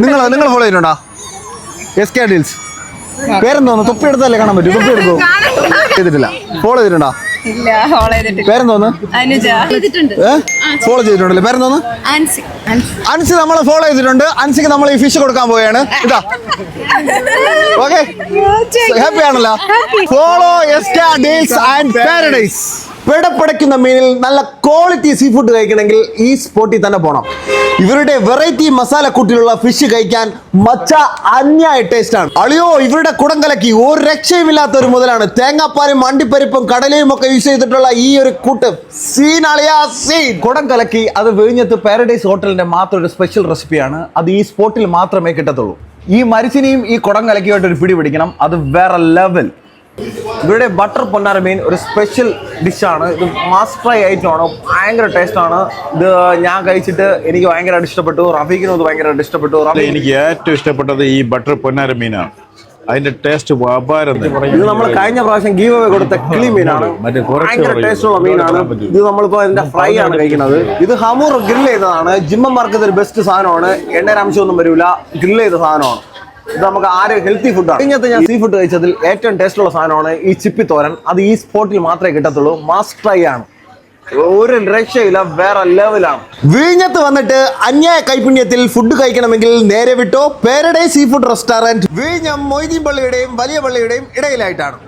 നിങ്ങൾ ഫോളോ ചെയ്തിട്ടുണ്ടോ SK deals? പേരെന്തോന്നു? തൊപ്പി എടുത്തല്ലേ കാണാൻ പറ്റും? തൊപ്പി എടുക്കോ? ചെയ്തിട്ടില്ല. ഫോളോ ചെയ്തിട്ടുണ്ടോ? പേരെന്തോന്ന്? ഫോളോ ചെയ്തിട്ടുണ്ടല്ലേ? പേരെന്തോന്ന്? അൻസി നമ്മളെ ഫോളോ ചെയ്തിട്ടുണ്ട്. അൻസിക്ക് നമ്മൾ ഈ ഫിഷ് കൊടുക്കാൻ പോവുകയാണ്. ഇതാ ഓക്കെ, ഹാപ്പി ആണല്ലോ? Follow SK deals and paradise. പിടപ്പടയ്ക്കുന്ന മീനിൽ നല്ല ക്വാളിറ്റി സീ ഫുഡ് കഴിക്കണമെങ്കിൽ ഈ സ്പോട്ടിൽ തന്നെ പോകണം. ഇവരുടെ വെറൈറ്റി മസാല കൂട്ടിലുള്ള ഫിഷ് കഴിക്കാൻ മച്ച അന്യായ ടേസ്റ്റ് ആണ്. അളിയോ, ഇവരുടെ കുടം കലക്കി ഒരു രക്ഷയുമില്ലാത്ത ഒരു മുതലാണ്. തേങ്ങാപ്പാലും അണ്ടിപ്പരിപ്പും കടലയും ഒക്കെ യൂസ് ചെയ്തിട്ടുള്ള ഈ ഒരു കൂട്ട് സീൻ അളിയാ സീൻ. കുടം കലക്കി അത് വിഴിഞ്ഞത്ത് പാരഡൈസ് ഹോട്ടലിന്റെ മാത്രം ഒരു സ്പെഷ്യൽ റെസിപ്പിയാണ്. അത് ഈ സ്പോട്ടിൽ മാത്രമേ കിട്ടത്തുള്ളൂ. ഈ മരിച്ചിനെയും ഈ കുടം കലക്കിയായിട്ട് ഒരു പിടി പിടിക്കണം. അത് വേറെ ലെവൽ. ഇവരുടെ ബട്ടർ പൊന്നാര മീൻ ഒരു സ്പെഷ്യൽ ഡിഷാണ്. ഇത് മാസ്റ്റർ ഐറ്റം ആണ്. ഭയങ്കര ടേസ്റ്റ് ആണ്. ഇത് ഞാൻ കഴിച്ചിട്ട് എനിക്ക് ഭയങ്കരമായിട്ട് ഇഷ്ടപ്പെട്ടു. റഫീഖിനും ഇത് ഭയങ്കരമായിട്ട് ഇഷ്ടപ്പെട്ടു. എനിക്ക് ഏറ്റവും ഇഷ്ടപ്പെട്ടത് ഈ ബട്ടർ പൊന്നാര മീനാണ്. അതിന്റെ ടേസ്റ്റ് ഇത് നമ്മൾ കഴിഞ്ഞ പ്രാവശ്യം ഗീവ് അവേ കൊടുത്ത കിളി മീനാണ്. ഭയങ്കര ടേസ്റ്റ് ഉള്ള മീനാണ്. ഇത് നമ്മളിപ്പോ ഇതിന്റെ ഫ്രൈ ആണ് കഴിക്കുന്നത്. ഇത് ഹമൂർ ഗ്രിൽ ചെയ്തതാണ്. ജിമ്മന്മാർക്ക് ഇതൊരു ബെസ്റ്റ് സാധനമാണ്. എണ്ണയുടെ അംശമൊന്നും വരില്ല. ഗ്രിൽ ചെയ്ത സാധനമാണ്. ഇത് നമുക്ക് ഹെൽത്തി ഫുഡാണ്. കഴിഞ്ഞത്തെ ഞാൻ സീ ഫുഡ് കഴിച്ചതിൽ ഏറ്റവും ടേസ്റ്റ് ഉള്ള സാധനമാണ് ഈ ചിപ്പി തോരൻ. അത് ഈ സ്പോട്ടിൽ മാത്രമേ കിട്ടത്തുള്ളൂ. മാസ്റ്റർ ട്രൈ ആണ്. ഒരു രക്ഷയില്ല, വേറെ ലെവലാണ്. വിഴിഞ്ഞത്ത് വന്നിട്ട് അന്യായ കൈപുണ്യത്തിൽ ഫുഡ് കഴിക്കണമെങ്കിൽ നേരെ വിട്ടോ പാരഡൈസ് സീ ഫുഡ് റെസ്റ്റോറന്റ്. വിഴിഞ്ഞം മൊയ്തീൻ പള്ളിയുടെയും വലിയ പള്ളിയുടെയും ഇടയിലായിട്ടാണ്.